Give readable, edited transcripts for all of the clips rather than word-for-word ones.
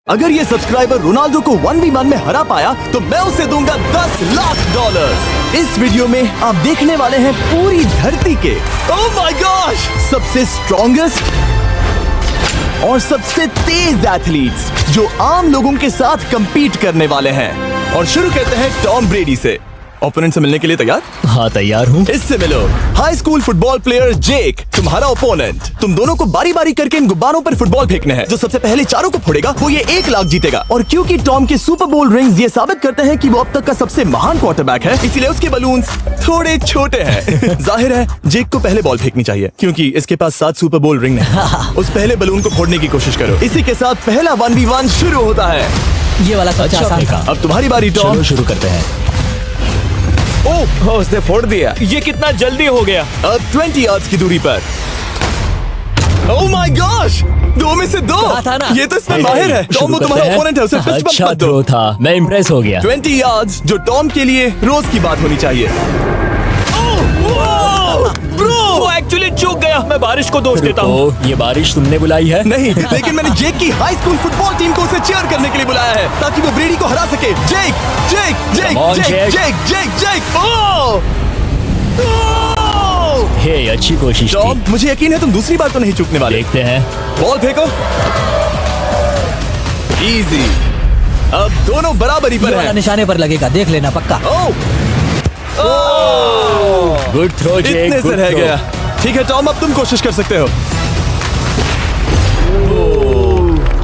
अगर ये subscriber Ronaldo को 1v1 में हरा पाया तो मैं उसे दूंगा $10 लाख। इस वीडियो में आप देखने वाले हैं पूरी धरती के ओह माय गॉश सबसे स्ट्रॉन्गेस्ट और सबसे तेज एथलीट्स जो आम लोगों के साथ compete करने वाले हैं। और शुरू करते हैं टॉम ब्रेडी से। ओपोनेंट से मिलने के लिए तैयार? हाँ तैयार हूँ। इससे मिलो हाई स्कूल फुटबॉल प्लेयर जेक, तुम्हारा ओपोनेंट। तुम दोनों को बारी बारी करके इन गुब्बारों पर फुटबॉल फेंकने हैं। जो सबसे पहले चारों को फोड़ेगा वो ये 1 लाख जीतेगा। और क्योंकि टॉम के सुपर बोल रिंग्स ये साबित करते हैं कि वो अब तक का सबसे महान क्वार्टरबैक है, इसीलिए उसके बलून्स थोड़े छोटे हैं। जाहिर है जेक को पहले बॉल फेंकनी चाहिए क्योंकि इसके पास 7 सुपर बोल रिंग है। उस पहले बलून को फोड़ने की कोशिश करो। इसी के साथ पहला 1v1 शुरू होता है। ये वाला सबसे आसान था। अब तुम्हारी बारी टॉम। शुरू करते हैं। ओह उसने फोड़ दिया। ये कितना जल्दी हो गया। अब 20 यार्ड्स की दूरी पर। ओह माय गॉश 2 में से 2। था ना? ये तो इसमें माहिर है। टॉम वो तुम्हारा ओपोनेंट है, उसे फिस्ट बम्प अच्छा मत दो। थ्रो था, मैं इम्प्रेस हो गया। 20 यार्ड्स जो टॉम के लिए रोज की बात होनी चाहिए। वो एक्चुअली चूक गया। मैं बारिश को दोष देता हूँ। ये बारिश तुमने बुलाई है? नहीं, लेकिन मैंने जेक की हाई स्कूल फुटबॉल टीम को उसे चीयर करने के लिए बुलाया है ताकि वो ब्रेडी को हरा सके। जेक जेक जेक Come on, जेक Jake. जेक जेक जेक ओह हे अच्छी कोशिश टॉम, थी। मुझे यकीन है तुम दूसरी बार तो नहीं चूकने वाले। देखते हैं। बॉल फेंको। इजी। अब दोनों बराबरी पर हैं। निशाने पर लगेगा, देख लेना पक्का। गुड थ्रो जेक। इतने से रह गया। ठीक है टॉम, अब तुम कोशिश कर सकते हो।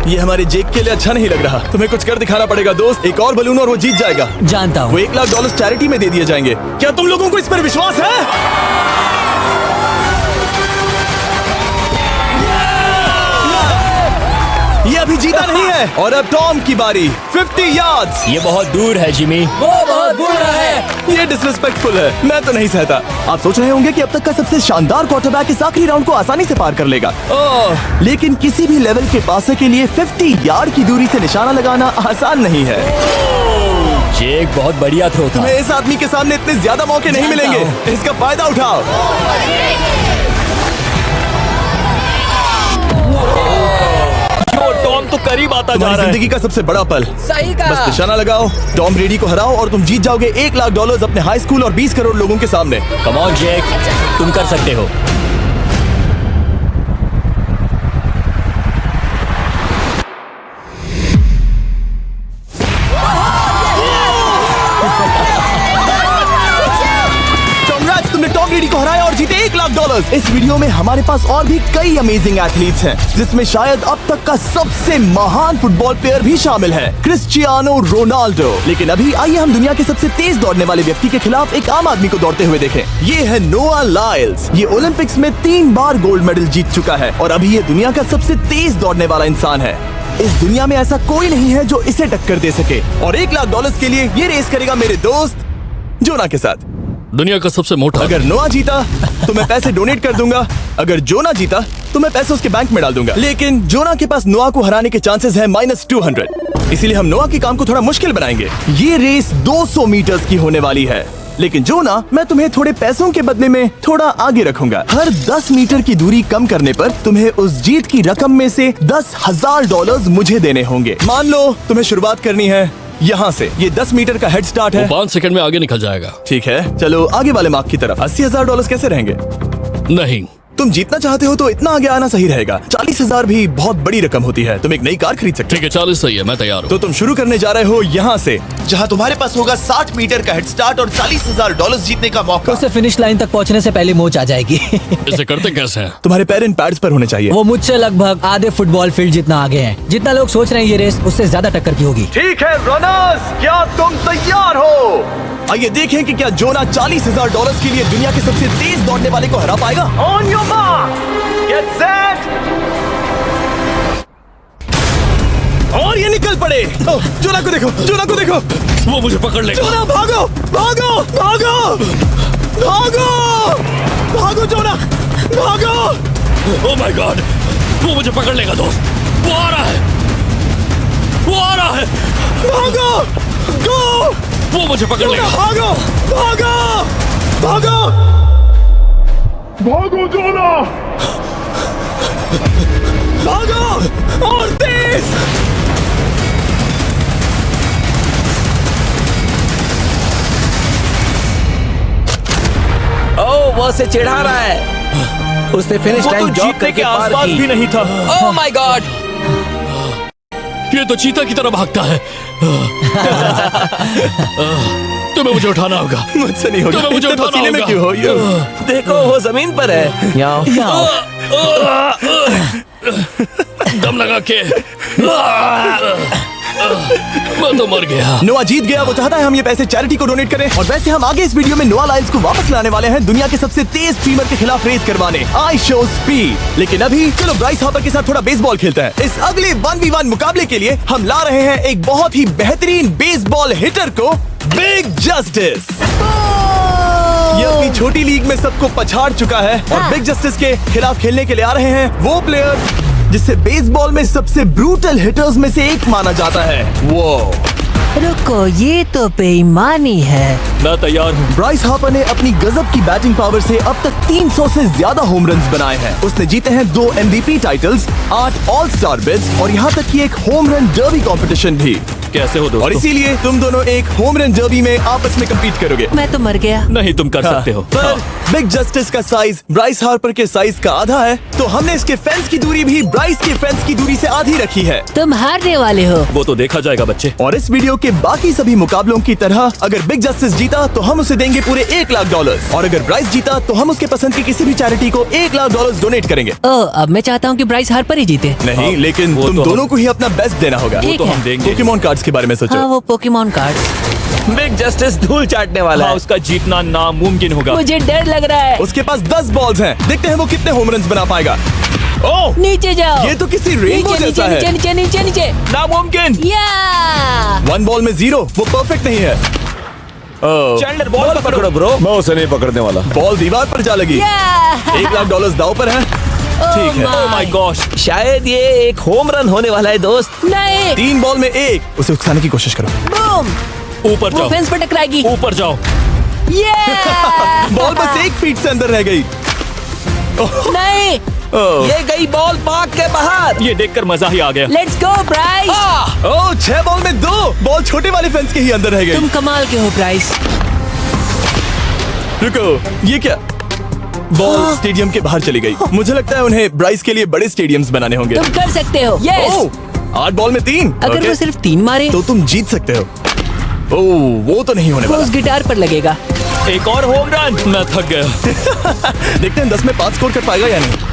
ये हमारे जेक के लिए अच्छा नहीं लग रहा। तुम्हें कुछ कर दिखाना पड़ेगा दोस्त। एक और बलून और वो जीत जाएगा। जानता वो हूँ। $1 लाख चैरिटी में दे दिए जाएंगे। क्या तुम लोगों को इस पर विश्वास है? ये अभी जीता नहीं है। और अब टॉम की बारी। 50 यार्ड्स। ये बहुत दूर है जिमी। वो बहुत बुरा है। ये डिसरिस्पेक्टफुल है। मैं तो नहीं सहता। आप सोच रहे होंगे कि अब तक का सबसे शानदार क्वार्टरबैक इस आखिरी राउंड को आसानी से पार कर लेगा। लेकिन किसी भी लेवल के पासे के लिए 50 यार्ड की दूरी से निशाना लगाना आसान नहीं है। जेक बहुत बढ़िया थ्रो था। तुम्हें इस आदमी के सामने इतने ज्यादा मौके नहीं मिलेंगे। इसका फायदा उठाओ। टॉम तो करीब आता जा तुम्हारी रहा है। जिंदगी का सबसे बड़ा पल। सही बस निशाना लगाओ, टॉम ब्रेडी को हराओ और तुम जीत जाओगे $1 लाख अपने हाई स्कूल और 20 करोड़ लोगों के सामने। कम ऑन जेक, तुम कर सकते हो। Congrats, तुमने टॉम ब्रेडी को हराया और जीते $1 लाख। इस वीडियो में हमारे पास और भी कई अमेजिंग एथलीट्स हैं, जिसमें शायद अब तक का सबसे महान फुटबॉल प्लेयर भी शामिल है, क्रिस्टियानो रोनाल्डो। लेकिन अभी आइए हम दुनिया के सबसे तेज दौड़ने वाले व्यक्ति के खिलाफ एक आम आदमी को दौड़ते हुए देखें। ये है नोआ लाइल्स। ये ओलंपिक्स में 3 बार गोल्ड मेडल जीत चुका है और अभी ये दुनिया का सबसे तेज दौड़ने वाला इंसान है। इस दुनिया में ऐसा कोई नहीं है जो इसे टक्कर दे सके। और $1 लाख के लिए ये रेस करेगा मेरे दोस्त जोना के साथ। दुनिया का सबसे मोटा। अगर नोआ जीता तो मैं पैसे डोनेट कर दूंगा। अगर जोना जीता तो मैं पैसे उसके बैंक में डाल दूंगा। लेकिन जोना के पास नोआ को हराने के चांसेस हैं -200। इसीलिए हम नोआ के काम को थोड़ा मुश्किल बनाएंगे। ये रेस 200 मीटर्स की होने वाली है। लेकिन जोना, मैं तुम्हें थोड़े पैसों के बदले में थोड़ा आगे रखूंगा। हर 10 मीटर की दूरी कम करने पर तुम्हें उस जीत की रकम में से $10,000 मुझे देने होंगे। मान लो तुम्हें शुरुआत करनी है यहाँ से। ये 10 मीटर का हेड स्टार्ट है। 5 सेकंड में आगे निकल जाएगा। ठीक है, चलो आगे वाले मार्क की तरफ। $80,000 कैसे रहेंगे? नहीं, तुम जीतना चाहते हो तो इतना आगे आना सही रहेगा। 40,000 भी बहुत बड़ी रकम होती है। तुम एक नई कार खरीद सकते हो। ठीक है 40 सही है, मैं तैयार हूँ। तो तुम शुरू करने जा रहे हो यहाँ से, जहाँ तुम्हारे पास होगा 60 मीटर का हेड स्टार्ट और $40,000 जीतने का मौका। उससे फिनिश लाइन तक पहुँचने से पहले मोच आ जाएगी। इसे करते कैसे हैं? तुम्हारे पैर इन पैड्स पर होने चाहिए। वो मुझसे लगभग आधे फुटबॉल फील्ड जितना आगे हैं। जितना लोग सोच रहे हैं ये रेस उससे ज्यादा टक्कर की होगी। ठीक है रनर्स, क्या तुम तैयार हो? आइए देखें कि क्या जोना $40,000 के लिए दुनिया के सबसे तेज दौड़ने वाले को हरा पाएगा। On your mark, get set, और ये निकल पड़े। जोना को देखो, जोना को देखो। वो मुझे पकड़ लेगा। जोना भागो, भागो, भागो, भागो, भागो जोना, भागो। ओह माय गॉड, वो मुझे पकड़ लेगा दोस्त। वो आ रहा है, वो आ रहा है। भागो, गो। वो मुझे पकड़ लेगा। भागो, भागो, भागो, भागो जोना, भागो और तेज। वो उसे चिढ़ा रहा है। उसने फिनिश वो तो लाइन जॉब जीतने के करके पार आसपास की। भी नहीं था। Oh my God! ये तो चीता की तरह भागता है। तुम्हें मुझे उठाना होगा। मुझसे नहीं होगा। तुम्हें मुझे इतने उठाना पसीने में होगा। क्यों हो ये? देखो वो जमीन पर है। याओ। दम लगा के मैं तो मर गया। नोआ जीत गया। वो चाहता है हम ये पैसे चैरिटी को डोनेट करें। और वैसे हम आगे इस वीडियो में नोआ लाइल्स को वापस लाने वाले हैं दुनिया के सबसे तेज स्ट्रीमर के खिलाफ रेस करवाने, आई शो स्पीड। लेकिन अभी चलो ब्राइस हार्पर के साथ थोड़ा बेसबॉल खेलते हैं। इस अगले 1v1 मुकाबले के लिए हम ला रहे हैं एक बहुत ही बेहतरीन बेसबॉल हिटर को, बिग जस्टिस। ये अपनी छोटी लीग में सबको पछाड़ चुका है और बिग जस्टिस के खिलाफ खेलने के लिए आ रहे हैं वो प्लेयर जिसे बेसबॉल में सबसे ब्रूटल हिटर्स में से एक माना जाता है। वो रुको, ये तो बेईमानी है। मैं तैयार हूँ। ब्राइस हार्पर ने अपनी गजब की बैटिंग पावर से अब तक 300 से ज्यादा होम रन्स बनाए हैं। उसने जीते हैं 2 MVP titles, 8 all star bids और यहाँ तक कि एक होम रन डर्बी कंपटीशन भी। कैसे हो और दोस्तों? इसीलिए तुम दोनों एक होम रन डर्बी में आपस में कम्पीट करोगे। मैं तो मर गया। नहीं, तुम कर सकते हो। पर बिग जस्टिस का साइज ब्राइस हार्पर के साइज का आधा है, तो हमने इसके फेंस की दूरी भी ब्राइस के फेंस की दूरी से आधी रखी है। तुम हारने वाले हो। वो तो देखा जाएगा बच्चे। और इस वीडियो के बाकी सभी मुकाबलों की तरह अगर बिग जस्टिस जीता तो हम उसे देंगे पूरे $1 लाख और अगर ब्राइस जीता तो हम उसके पसंद की किसी भी चैरिटी को $1 लाख डोनेट करेंगे। ओह, अब मैं चाहता हूँ कि ब्राइस हार्पर ही जीते। नहीं, हाँ, लेकिन वो तुम तो दोनों को ही अपना बेस्ट देना होगा। ठीक तो है। हम देंगे। पोकेमॉन कार्ड्स के बारे में सोचो। हाँ, वो पोकेमॉन कार्ड। बिग जस्टिस धूल चाटने वाला हाँ, है। उसका जीतना नामुमकिन होगा। मुझे डर लग रहा है। उसके पास 10 बॉल्स हैं, देखते हैं वो कितने होम रन्स बना पाएगा। ओह, नीचे जाओ। ये तो किसी रेनबो नीचे जैसा नीचे है। नीचे नीचे नीचे। नामुमकिन। या 1 बॉल में 0, वो परफेक्ट नहीं है। चैंडलर बॉल पकड़ो ब्रो। मैं उसे नहीं पकड़ने वाला। बॉल दीवार पर जा लगी। $1 लाख दाव पर है। ठीक है। ओह माय गॉश। शायद ये एक होम रन होने वाला है दोस्त। नहीं। 3 बॉल में 1, उसे उकसाने की कोशिश करो। बूम। ऊपर वो जाओ, फेंस पर टकराएगी। ऊपर जाओ। बॉल बस 1 फीट से अंदर रह गई। नहीं। ये गई बॉल पार्क के बाहर। ये देखकर मजा ही आ गया। Let's go Bryce. Oh, 6 ball में 2, बॉल छोटे वाले फेंस के ही अंदर रह गई। तुम कमाल के हो ब्राइस। रुको, ये क्या? बॉल स्टेडियम के बाहर चली गई। मुझे लगता है उन्हें ब्राइस के लिए बड़े स्टेडियम्स बनाने होंगे। तुम कर सकते हो। यस। ओह, 8 बॉल में 3। अगर ओके, वो सिर्फ 3 मारे तो तुम जीत सकते हो। ओह, वो तो नहीं होने वो वाला। उस गिटार पर लगेगा। एक और होम रन। मैं थक गया। देखते हैं 10 में 5 स्कोर कर पाएगा या नहीं।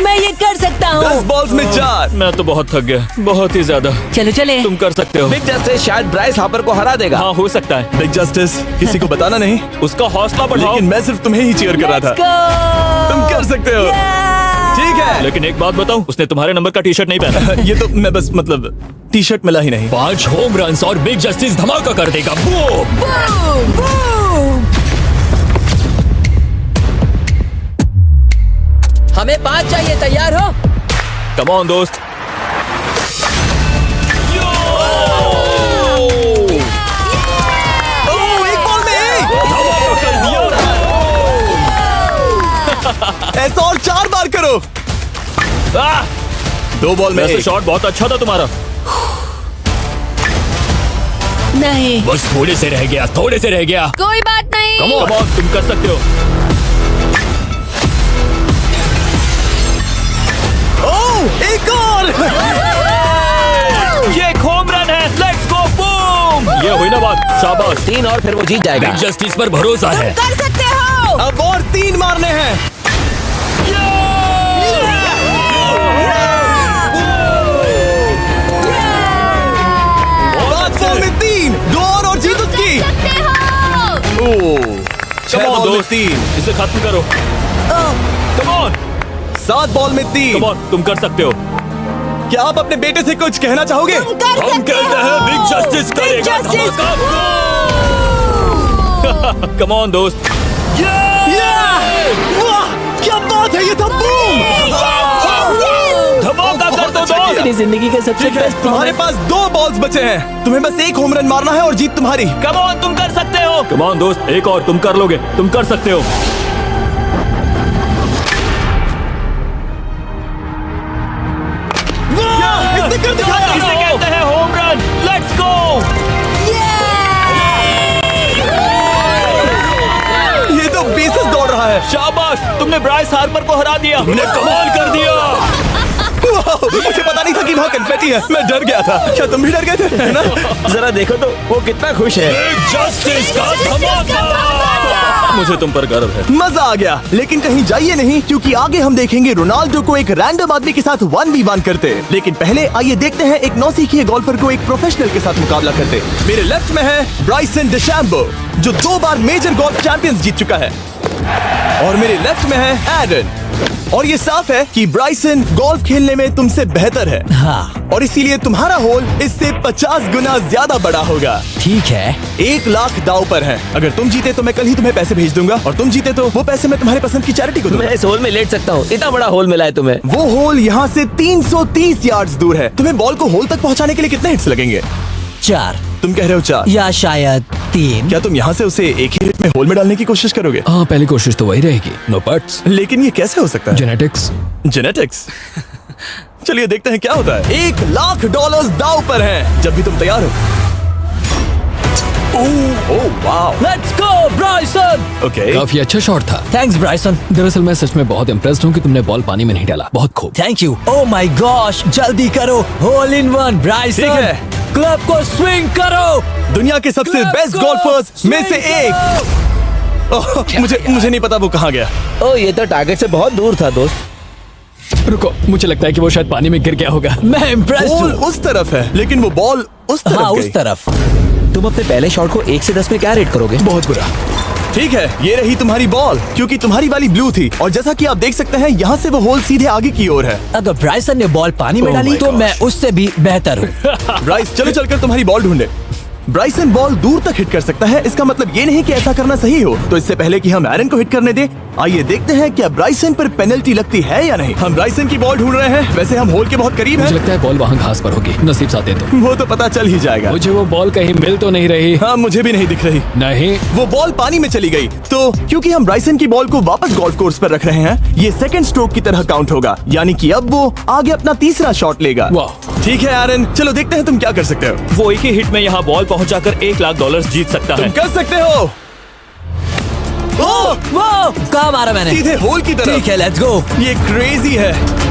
मैं ये कर सकता 10 हूँ। बॉल्स में 4। मैं तो बहुत थक गया, बहुत ही ज्यादा। चलो चले। तुम कर सकते हो। बिग जस्टिस शायद ब्राइस हार्पर को हरा देगा। हाँ, हो सकता है। बिग जस्टिस किसी को बताना नहीं, उसका हौसला बढ़ाओ। लेकिन मैं सिर्फ तुम्हें ही चीयर कर रहा था। तुम कर सकते हो। ठीक है। लेकिन एक बात बताऊं, उसने तुम्हारे नंबर का टी शर्ट नहीं पहना। ये तो मैं बस मतलब टी शर्ट मिला ही नहीं। 5 होम रन्स और बिग जस्टिस धमाका कर देगा। बूम! हमें 5 चाहिए। तैयार हो? कम ऑन दोस्त। ओह, 1 बॉल में 1। ऐसा और 4 बार करो। 2 बॉल में वैसे 1। शॉट बहुत अच्छा था तुम्हारा। नहीं। बस थोड़े से रह गया, थोड़े से रह गया। कोई बात नहीं। कम ऑन, तुम कर सकते हो। ओह, एक और। ये एक होम रन है। Let's go boom. ये हुई ना बात। शाबाश। 3 और फिर वो जीत जाएगा। बिग जस्टिस पर भरोसा है। कर सकते हो। अब और 3 मारने हैं। 5 बॉल में 3, 2 और जीत उसकी। ओह, 6 Come on, बॉल में दोस्त। 3, इसे खत्म करो। कम ऑन, 7 बॉल में 3। कम ऑन, तुम कर सकते हो। क्या आप अपने बेटे से कुछ कहना चाहोगे? हम कहते हैं बिग जस्टिस करेगा धमाका। कम ऑन दोस्त। वाह, क्या बात है, ये था बूम। धमाका कर दो दोस्त। मेरी जिंदगी का सबसे ठीक है, बेस्ट तुम्हारे पास 2 बॉल्स बचे हैं। तुम्हें बस 1 होम रन मारना है और जीत तुम्हारी। कम ऑन, तुम कर सकते हो। कम ऑन दोस्त, एक और, तुम कर लोगे। तुम कर सकते हो। इसने कर दिखाया। इसे कहते हैं होम रन। Let's go. तुमने ब्राइस हार्पर को हरा दिया। तुमने कमाल कर दिया। मुझे पता नहीं था कि वहाँ कन्फेटी है। मैं डर गया था। क्या तुम भी डर गए थे, है ना? जरा देखो तो वो कितना खुश है। जस्टिस का धमाका। मुझे तुम पर गर्व है। मजा आ गया। लेकिन कहीं जाइए नहीं, क्योंकि आगे हम देखेंगे रोनाल्डो को एक रैंडम आदमी के साथ 1v1 करते। लेकिन पहले आइए देखते हैं एक नौसिखिए गोल्फर को एक प्रोफेशनल के साथ मुकाबला करते। मेरे लेफ्ट में है ब्राइसन डेशैम्बो, जो 2 बार मेजर गोल्फ चैंपियंस जीत चुका है, और मेरे लेफ्ट में है एरन। और ये साफ है कि ब्राइसन गोल्फ खेलने में तुमसे बेहतर है, हाँ और इसीलिए तुम्हारा होल इससे 50 गुना ज्यादा बड़ा होगा। ठीक है। 1 लाख दाव पर है। अगर तुम जीते तो मैं कल ही तुम्हें पैसे भेज दूंगा, और तुम जीते तो वो पैसे मैं तुम्हारे पसंद की चैरिटी को दूंगा। मैं इस होल में लेट सकता हूँ, इतना बड़ा होल मिला है तुम्हें। वो होल यहाँ से 330 यार्ड्स दूर है। तुम्हें बॉल को होल तक पहुँचाने के लिए कितने हिट्स लगेंगे? 4 तुम कह रहे हो 4, या शायद 3। क्या तुम यहाँ से उसे एक ही हिट में होल में डालने की कोशिश करोगे? हाँ, पहली कोशिश तो वही रहेगी। No buts. लेकिन ये कैसे हो सकता है? जेनेटिक्स। जेनेटिक्स। चलिए देखते हैं क्या होता है। $1 लाख दाव पर है, जब भी तुम तैयार हो। Oh wow, let's go Bryson. Okay. काफी अच्छा शॉट था। Thanks Bryson. दरअसल मैं सच में बहुत इम्प्रेस्ड हूँ कि तुमने बॉल पानी में नहीं डाला। बहुत खूब। Thank you. Oh my gosh, जल्दी करो। Hole in one Bryson. ठीक है। क्लब को स्विंग करो। दुनिया के सबसे क्लब बेस्ट को गोल्फर्स में से swing एक। ओह, मुझे नहीं पता वो कहाँ गया। ओ, ये तो टारगेट से बहुत दूर था दोस्त। रुको, मुझे लगता है कि वो शायद पानी में गिर गया होगा। मैं इम्प्रेस्ड बॉल हूँ। उस तरफ है, लेकिन वो बॉल उस तरफ हाँ, गई। उस तरफ। तुम अपने पहले शॉट को 1 से 10 में क्या रेट करोगे? बहुत बुरा। ठीक है, ये रही तुम्हारी बॉल, क्योंकि तुम्हारी वाली ब्लू थी, और जैसा कि आप देख सकते हैं यहाँ से वो होल सीधे आगे की ओर है। अगर ब्राइसन ने बॉल पानी में Oh डाली my तो gosh. मैं उससे भी बेहतर हूँ। ब्राइस, चलो चलकर तुम्हारी बॉल ढूंढे। ब्राइसन बॉल दूर तक हिट कर सकता है, इसका मतलब ये नहीं कि ऐसा करना सही हो। तो इससे पहले कि हम एरन को हिट करने दें, आइए देखते हैं क्या ब्राइसन पर पेनल्टी लगती है या नहीं। हम ब्राइसन की बॉल ढूंढ रहे हैं। वैसे हम होल के बहुत करीब मुझे हैं। लगता है बॉल वहाँ घास पर होगी। नसीब साथ दे तो। वो तो पता चल ही जाएगा। मुझे वो बॉल कहीं मिल तो नहीं रही। हाँ, मुझे भी नहीं दिख रही। नहीं। वो बॉल पानी में चली गई। तो क्योंकि हम ब्राइसन की बॉल को वापस गोल्फ कोर्स पर रख रहे हैं, ये सेकंड स्ट्रोक की तरह काउंट होगा, यानी कि अब वो आगे अपना तीसरा शॉट लेगा। वाह। ठीक है एरन, चलो देखते हैं तुम क्या कर सकते हो। वो एक ही हिट में यहाँ बॉल पहुँचाकर $1 लाख जीत सकता तुम है। कर सकते हो। ओह, वो कहाँ मारा मैंने? सीधे होल की तरफ। ठीक है, लेट्स गो। ये क्रेजी है,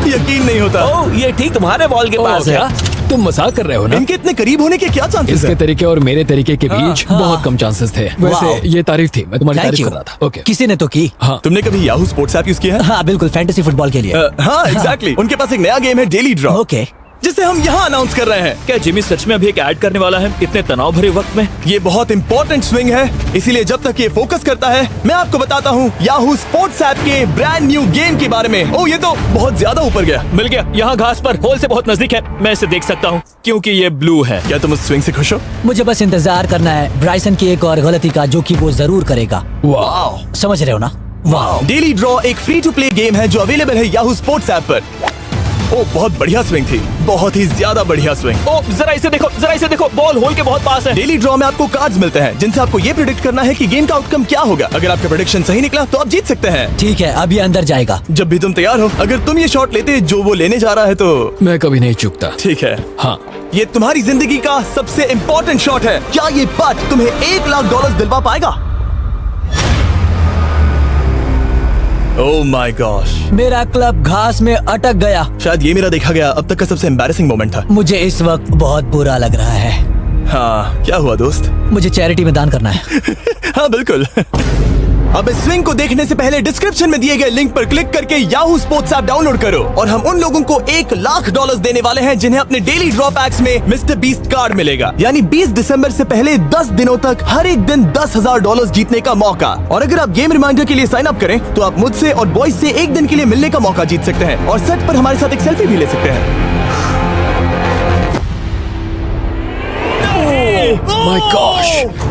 यकीन नहीं होता। ओह, ये ठीक तुम्हारे बॉल के ओह, पास क्या? है। तुम मजाक कर रहे हो ना? इनके इतने करीब होने के क्या चांसेस इसके हैं? तरीके और मेरे तरीके के बीच हाँ। बहुत कम चांसेस थे। वैसे वाह। ये तारीफ थी, मैं तुम्हारी थैंक तारीफ यू। कर रहा था। ओके। किसी ने तो की। हाँ। तुमने कभी याहू स्पोर्ट्स ऐप यूज किया है? हाँ बिल्कुल, फैंटेसी फुटबॉल के लिए। हाँ, एग्जैक्टली। उनके पास एक नया गेम है, डेली ड्रॉ, ओके। जिसे हम यहाँ अनाउंस कर रहे हैं। क्या जिमी सच में अभी एक ऐड करने वाला है इतने तनाव भरे वक्त में? ये बहुत इंपॉर्टेंट स्विंग है, इसीलिए जब तक ये फोकस करता है, मैं आपको बताता हूँ याहू स्पोर्ट्स ऐप के ब्रांड न्यू गेम के बारे में। ओह, ये तो बहुत ज्यादा ऊपर गया। मिल गया, यहाँ घास पर होल से बहुत नजदीक है। मैं इसे देख सकता हूँ क्योंकि ये ब्लू है। क्या तुम उस स्विंग से खुश हो? मुझे बस इंतजार करना है ब्राइसन की एक और गलती का, जो कि वो जरूर करेगा। वाह। समझ रहे हो ना? वाह। डेली ड्रॉ एक फ्री टू प्ले गेम है जो अवेलेबल है याहू स्पोर्ट्स ऐप पर। ओह, बहुत बढ़िया स्विंग थी, बहुत ही ज्यादा बढ़िया स्विंग। ओ, जरा इसे देखो, बॉल होल के बहुत पास है। डेली ड्रॉ में आपको कार्ड्स मिलते हैं, जिनसे आपको ये प्रेडिक्ट करना है कि गेम का आउटकम क्या होगा। अगर आपका प्रेडिक्शन सही निकला तो आप जीत सकते हैं। ठीक है, अब ये अंदर जाएगा। जब भी तुम तैयार हो, अगर तुम ये शॉट लेते जो वो लेने जा रहा है तो मैं कभी नहीं चूकता। ठीक है। हाँ। ये तुम्हारी जिंदगी का सबसे इम्पोर्टेंट शॉट है। क्या ये पट तुम्हें $1 लाख दिलवा पाएगा? ओह माय गॉश, मेरा क्लब घास में अटक गया। शायद ये मेरा देखा गया अब तक का सबसे एम्बैरेसिंग मोमेंट था। मुझे इस वक्त बहुत बुरा लग रहा है। हाँ, क्या हुआ दोस्त? मुझे चैरिटी में दान करना है। हाँ बिल्कुल। अब इस स्विंग को देखने से पहले डिस्क्रिप्शन में दिए गए लिंक पर क्लिक करके याहू स्पोर्ट्स ऐप डाउनलोड करो, और हम उन लोगों को $1 लाख देने वाले हैं जिन्हें अपने डेली ड्रॉ पैक्स में मिस्टर बीस्ट कार्ड मिलेगा। यानी 20 दिसंबर से पहले 10 दिनों तक हर एक दिन $10,000 जीतने का मौका। और अगर आप गेम रिमाइंडर के लिए साइन अप करें तो आप मुझसे और बॉयज से एक दिन के लिए मिलने का मौका जीत सकते हैं, और सेट पर हमारे साथ एक सेल्फी भी ले सकते हैं। माय गॉश,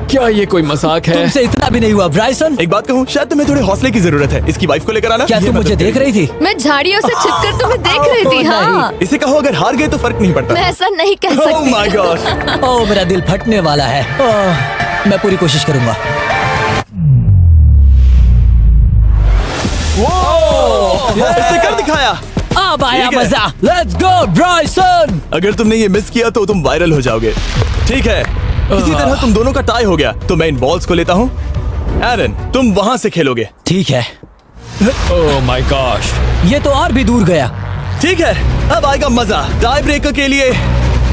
क्या ये कोई मजाक है? तुमसे इतना भी नहीं हुआ ब्राइसन। एक बात कहूँ, शायद तुम्हें थोड़े हौसले की जरूरत है। इसकी वाइफ को लेकर आना। क्या ये तुम मुझे मदद देख करेगी। रही थी? मैं झाड़ियों से छिपकर तुम्हें देख रही थी। ओह, हाँ, इसे कहो अगर हार गए तो फर्क नहीं पड़ता। मैं ऐसा नहीं कह ओह सकती। My God. ओह, मेरा दिल फटने वाला है। ओह, मैं पूरी कोशिश करूंगा। इसने कर दिखाया। अब आया ठीक है। मजा। Let's go Bryson. अगर तुमने ये मिस किया तो तुम वायरल हो जाओगे। ठीक है, इसी तरह तुम दोनों का टाई हो गया, तो मैं इन बॉल्स को लेता हूँ। एरन, तुम वहां से खेलोगे। ठीक है। ओह माय गॉश। ये तो और भी दूर गया। ठीक है, अब आएगा मजा। टाई ब्रेकर के लिए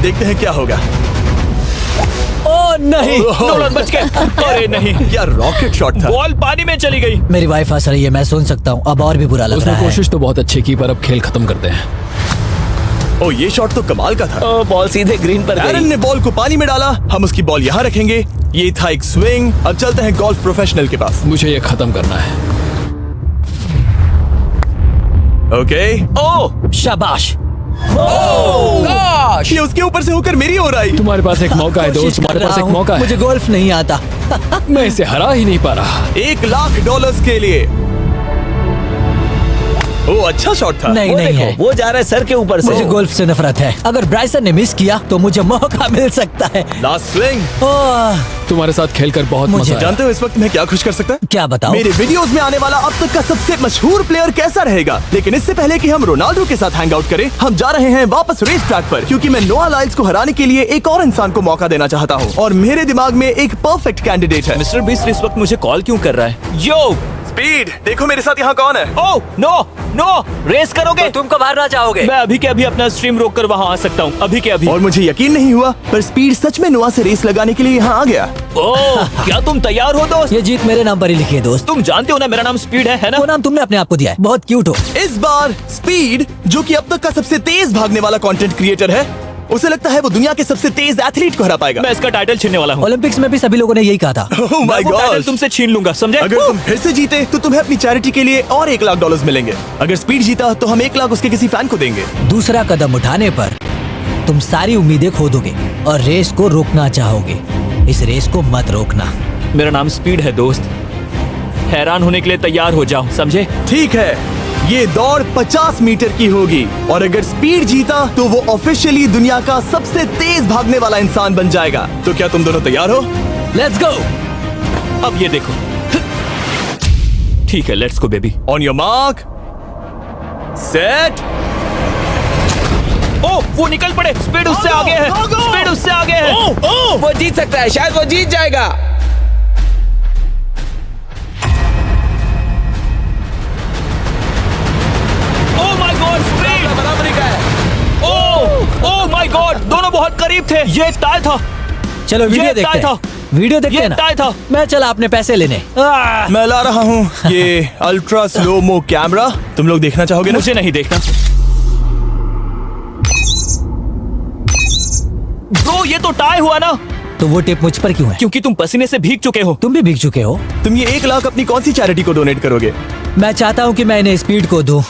देखते हैं क्या होगा। ओ नहीं, नोलन बच गए। अरे नहीं, क्या रॉकेट शॉट था। बॉल पानी में चली गई। मेरी वाइफ हंस रही है, मैं सुन सकता हूँ। अब और भी बुरा लग उसने रहा है। कोशिश तो बहुत अच्छी की, पर अब खेल खत्म करते हैं। ओ, ये शॉट तो कमाल का था। ओ, बॉल सीधे ग्रीन पर एरन गई। ने बॉल को पानी में डाला, हम उसकी बॉल यहाँ रखेंगे। ये था एक स्विंग। अब चलते हैं गोल्फ प्रोफेशनल के पास। मुझे ये खत्म करना है। ओके। ओ शाबाश। ये उसके ऊपर से होकर मेरी ओर आई। तुम्हारे पास एक मौका है दोस्त, कोशिश कर तुम्हारे पास रहा एक हूँ। मौका है। मुझे गोल्फ नहीं आता। मैं इसे हरा ही नहीं पा रहा। $1,00,000 के लिए। ओ, अच्छा शॉट था। नहीं वो नहीं देखो, है। वो जा रहा है सर के ऊपर से। मुझे गोल्फ से नफरत है। अगर ब्राइसन ने मिस किया तो मुझे मौका मिल सकता है। Last swing. ओह, तुम्हारे साथ खेलकर बहुत मुझे मजा आया। जानते हो इस वक्त मैं क्या खुश कर सकता है? क्या बताओ? मेरे वीडियोस में आने वाला अब तक का सबसे मशहूर प्लेयर कैसा रहेगा। लेकिन इससे पहले कि हम रोनाल्डो के साथ हैंग आउट करें, हम जा रहे हैं वापस रेस ट्रैक पर, क्योंकि मैं नोआ लाइल्स को हराने के लिए एक और इंसान को मौका देना चाहता हूँ। और मेरे दिमाग में एक परफेक्ट कैंडिडेट है। मिस्टर बीस्ट इस वक्त मुझे कॉल क्यों कर रहा है? यो स्पीड, देखो मेरे साथ यहाँ कौन है। ओ नो नो, रेस करोगे? तुम कब हारना चाहोगे? मैं अभी के अभी अपना स्ट्रीम रोक कर वहाँ आ सकता हूँ। अभी के अभी। और मुझे यकीन नहीं हुआ, पर स्पीड सच में नोआ से रेस लगाने के लिए यहाँ आ गया। ओ, क्या तुम तैयार हो दोस्त? ये जीत मेरे नाम पर ही लिखी है दोस्त। तुम जानते हो ना मेरा नाम स्पीड है ना? वो नाम तुमने अपने आप को दिया है। बहुत क्यूट हो। इस बार स्पीड, जो कि अब तक का सबसे तेज भागने वाला कंटेंट क्रिएटर है, उसे लगता है वो दुनिया के सबसे तेज एथलीट को हरा पाएगा। मैं इसका टाइटल छीनने वाला हूँ। ओलंपिक्स में भी सभी लोगों ने यही कहा था। Oh मैं my वो टाइटल God! तुमसे छीन लूंगा, समझे? अगर तुम फिर से जीते तो तुम्हें अपनी चैरिटी के लिए और $1,00,000 मिलेंगे। अगर स्पीड जीता तो हम 1,00,000 उसके किसी फैन को देंगे। दूसरा कदम उठाने पर तुम सारी उम्मीदें खो दोगे और रेस को रोकना चाहोगे। इस रेस को मत रोकना। मेरा नाम स्पीड है दोस्त। हैरान होने के लिए तैयार हो जाओ, समझे? ठीक है, ये दौड़ 50 मीटर की होगी और अगर स्पीड जीता तो वो ऑफिशियली दुनिया का सबसे तेज भागने वाला इंसान बन जाएगा। तो क्या तुम दोनों तैयार हो? Let's go. अब ये देखो। ठीक है, let's go baby. On your mark, set. ओ, वो निकल पड़े। स्पीड उससे आगे है। स्पीड उससे आगे है। वो जीत सकता है, शायद वो जीत जाएगा। ओ माय गॉड, स्पीड बराबरी का है। ओ माय गॉड, दोनों बहुत करीब थे। ये टाई था। चलो वीडियो ये देखते टाई हैं। वीडियो देखते ये हैं ना। टाई था। मैं चला अपने पैसे लेने। मैं ला रहा हूँ ये अल्ट्रा स्लो मो कैमरा। तुम लोग देखना चाहोगे ना? मुझे नहीं देखना। ब्रो, ये तो टाई हुआ ना? तो वो टिप मुझ पर क्यों है? क्योंकि तुम पसीने से भीग चुके हो। तुम भी भीग चुके हो। तुम ये 1,00,000 अपनी कौन सी चैरिटी को डोनेट करोगे? मैं चाहता हूँ कि मैं इन्हें स्पीड को दूं,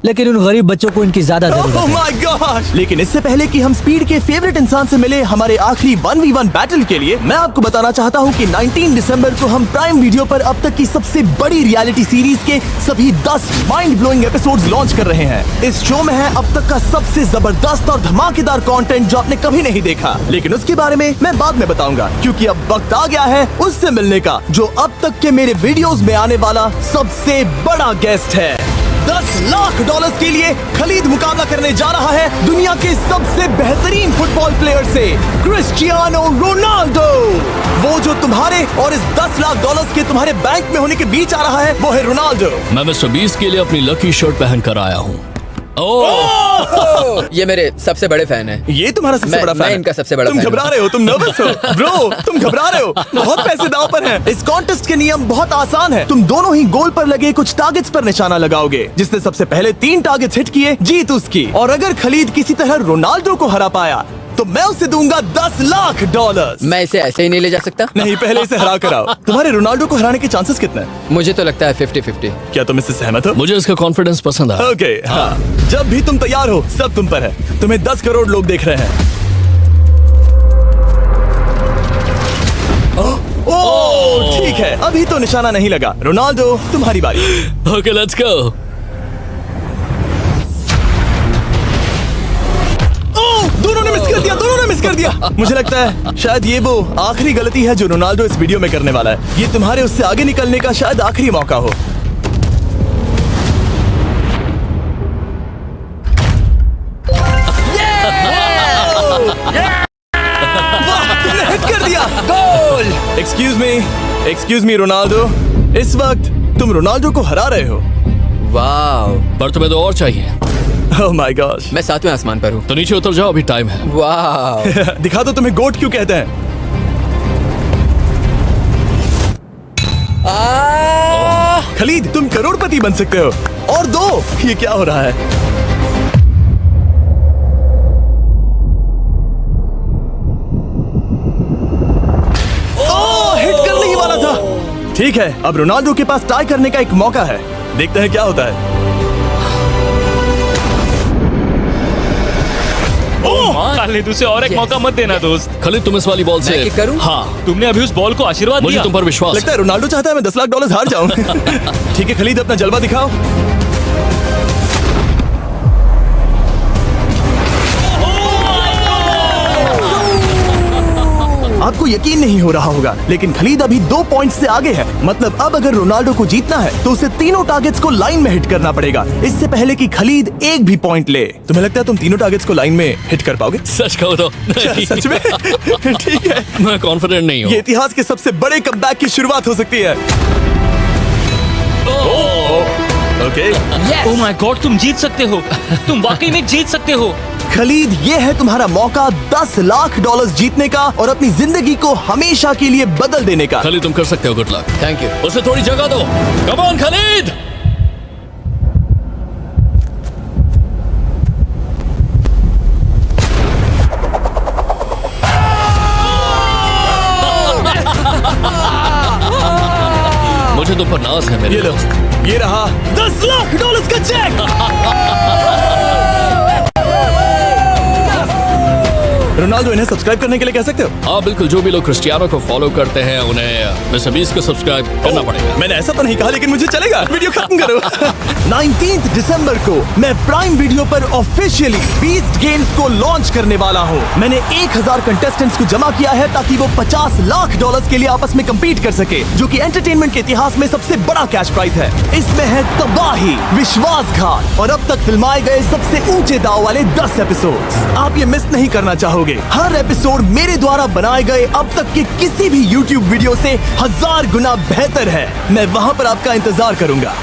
लेकिन उन गरीब बच्चों को इनकी ज्यादा जरूरत Oh है। my gosh! लेकिन इससे पहले कि हम स्पीड के फेवरेट इंसान से मिले हमारे आखिरी 1v1 बैटल के लिए, मैं आपको बताना चाहता हूँ कि 19 दिसंबर को हम प्राइम वीडियो पर अब तक की सबसे बड़ी रियलिटी सीरीज के सभी 10 माइंड ब्लोइंग एपिसोड्स लॉन्च कर रहे हैं। इस शो में है अब तक का सबसे जबरदस्त और धमाकेदार कंटेंट जो आपने कभी नहीं देखा, लेकिन उसके बारे में मैं बाद में बताऊंगा, क्योंकि अब वक्त आ गया है उससे मिलने का जो अब तक के मेरे वीडियोस में आने वाला सबसे बड़ा गेस्ट है। $10,00,000 के लिए खलीद मुकाबला करने जा रहा है दुनिया के सबसे बेहतरीन फुटबॉल प्लेयर से, क्रिस्टियानो रोनाल्डो। वो जो तुम्हारे और इस $10,00,000 के तुम्हारे बैंक में होने के बीच आ रहा है, वो है रोनाल्डो। मैं मिस्टर बीस्ट के लिए अपनी लकी शर्ट पहन कर आया हूँ। ये मेरे सबसे बड़े फैन है। ये तुम्हारा सबसे मैं- बड़ा फैन मैं है। इनका सबसे बड़ा तुम फैन घबरा हूँ। रहे हो, तुम नर्वस हो ब्रो, तुम घबरा रहे हो। बहुत पैसे दांव पर हैं। इस कॉन्टेस्ट के नियम बहुत आसान है। तुम दोनों ही गोल पर लगे कुछ टारगेट्स पर निशाना लगाओगे। जिसने सबसे पहले 3 टारगेट्स हिट किए जीत उसकी। और अगर खलीद किसी तरह रोनाल्डो को हरा पाया तो मैं उसे दूंगा $10,00,000। मैं इसे ऐसे ही नहीं ले जा सकता। नहीं, पहले इसे हरा कर आओ। तुम्हारे रोनाल्डो को हराने के चांसेस कितने हैं? मुझे तो लगता है 50-50। क्या तुम इससे सहमत हो? मुझे इसका कॉन्फिडेंस पसंद आया। ओके, हाँ। जब भी तुम तैयार हो सब तुम पर है। तुम्हें 10 करोड़ लोग देख रहे हैं। ओह, ठीक है, अभी तो निशाना नहीं लगा। रोनाल्डो, तुम्हारी बारी। Okay, let's go. दोनों ने मिस कर दिया, दोनों ने मिस कर दिया। मुझे लगता है शायद ये वो आखिरी गलती है जो रोनाल्डो इस वीडियो में करने वाला है। ये तुम्हारे उससे आगे निकलने का शायद आखिरी मौका हो। वाह, तुमने हिट कर दिया। गोल। एक्सक्यूज मी रोनाल्डो, इस वक्त तुम रोनाल्डो को हरा रहे हो। वाह, पर तुम्हें तो और चाहिए। ओह माय गॉश। मैं 7वें आसमान पर हूँ। तो नीचे उतर जाओ, अभी टाइम है। वाह, दिखा दो तुम्हें गोट क्यों कहते हैं। खलीद, तुम करोड़पति बन सकते हो। और दो, ये क्या हो रहा है? ओह, हिट करने ही वाला था। ठीक है, अब रोनाल्डो के पास टाई करने का एक मौका है। देखते हैं क्या होता है। खालिद, उसे और एक Yes. मौका मत देना दोस्त। खालिद, तुम इस वाली बॉल मैं से किक करूं? हाँ, तुमने अभी उस बॉल को आशीर्वाद मुझे दिया। तुम पर विश्वास लगता है रोनाल्डो चाहता है मैं $10 लाख हार जाऊं। ठीक है खलीद, अपना जलवा दिखाओ। आपको यकीन नहीं हो रहा होगा, लेकिन खलीद अभी 2 पॉइंट से आगे है। मतलब अब अगर रोनाल्डो को जीतना है तो उसे तीनों टारगेट्स को लाइन में हिट करना पड़ेगा, इससे पहले कि खलीद एक भी पॉइंट ले। तुम्हें लगता है तुम तीनों टारगेट्स को लाइन में हिट कर पाओगे? सच कहो तो नहीं। सच में? ठीक है, मैं कॉन्फिडेंट नहीं हूँ। ये इतिहास के सबसे बड़े कमबैक की शुरुआत हो सकती है। ओके, ओह माय गॉड, तुम जीत सकते हो। तुम वाकई में जीत सकते हो। खलीद, ये है तुम्हारा मौका $10 लाख जीतने का और अपनी जिंदगी को हमेशा के लिए बदल देने का। खालिद, तुम कर सकते हो। Good luck. Thank you. उसे थोड़ी जगह दो। Come on Khalid. मुझे तुम पर नाज है मेरे ये लो, दोस्त। ये रहा $10 लाख का चेक। रोनाल्डो, इन्हें सब्सक्राइब करने के लिए कह सकते हो? हाँ बिल्कुल, जो भी लोग क्रिस्टियानो को फॉलो करते हैं उन्हें मिस्टर बीस्ट को सब्सक्राइब करना पड़ेगा। मैंने ऐसा तो नहीं कहा, लेकिन मुझे चलेगा। वीडियो खत्म करो। 19 दिसंबर को मैं प्राइम वीडियो पर ऑफिशियली बीस्ट गेम्स को लॉन्च करने वाला हूँ। मैंने 1000 कंटेस्टेंट्स को जमा किया है ताकि वो $50 लाख के लिए आपस में कम्पीट कर सके, जो कि एंटरटेनमेंट के इतिहास में सबसे बड़ा कैश प्राइज है। इसमें है तबाही, विश्वासघात और अब तक फिल्माए गए सबसे ऊंचे दाव वाले 10 एपिसोड्स। आप ये मिस नहीं करना चाहोगे। हर एपिसोड मेरे द्वारा बनाए गए अब तक के किसी भी YouTube वीडियो से 1000 गुना बेहतर है। मैं वहां पर आपका इंतजार करूंगा।